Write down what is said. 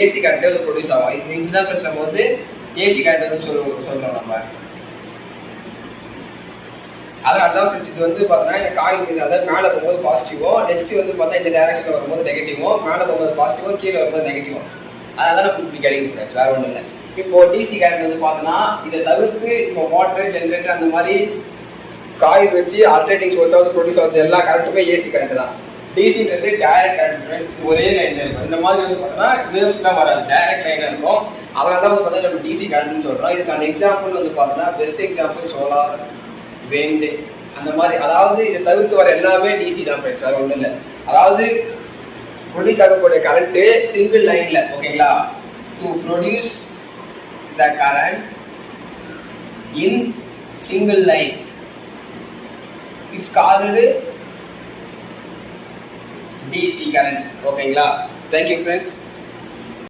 AC current வந்து produce ஆகும். இதுதான் ஃப்ரெண்ட்ஸ் நம்ம வந்து ஏசி கரண்ட் வந்து சொல்றோம் நம்ம. அதான் ஃப்ரெண்ட்ஸ் இது வந்து பார்த்தீங்கன்னா இந்த காயில் மீது அதாவது மேலே போகும்போது பாசிட்டிவோ, நெக்ஸ்ட் வந்து பார்த்தா இந்த டைரக்ஷனில் வரும்போது நெகட்டிவோ, மேலே போகும்போது பாசிட்டிவோ, கீழே வரும்போது நெகட்டிவோ. அதனால நமக்கு இப்படி கிடைக்கும் ஃப்ரெண்ட்ஸ், வேற ஒன்றும் இல்லை. இப்போ டிசி கரண்ட் வந்து பார்த்தோன்னா இதை தவிர்த்து இப்போ மோட்டர், ஜென்ரேட்டர் அந்த மாதிரி காயில் வச்சு ஆல்டர்னேட்டிங் சோர்ஸாக வந்து ப்ரொடியூஸ் ஆகுது எல்லா கரண்ட்டுமே ஏசி கரண்ட் தான். டிசின்றது டைரக்ட் கரண்ட் ஃப்ரெண்ட்ஸ், ஒரே லைன்ல இருக்கும். இந்த மாதிரி வந்து பார்த்தோன்னா வேவ்ஸ்லாம் வராது, டைரக்ட் லைனாக இருக்கும். அதனால தான் வந்து பார்த்தா நம்ம டிசி கரண்ட்னு சொல்கிறோம். இதுக்கான எக்ஸாம்பிள் வந்து பார்த்தோன்னா பெஸ்ட் எக்ஸாம்பிள் சோலார், விண்ட் அந்த மாதிரி. அதாவது இதை தவிர்த்து வர எல்லாமே டிசி தான் ஃப்ரெண்ட்ஸ், வேற ஒன்றும் இல்லை. அதாவது ப்ரொடியூஸ் ஆகக்கூடிய கரண்ட் சிங்கிள் லைன்ல, ஓகேங்களா, to produce the current in single line it's called DC current. ஓகேங்களா, தேங்க்யூ ஃப்ரெண்ட்ஸ்.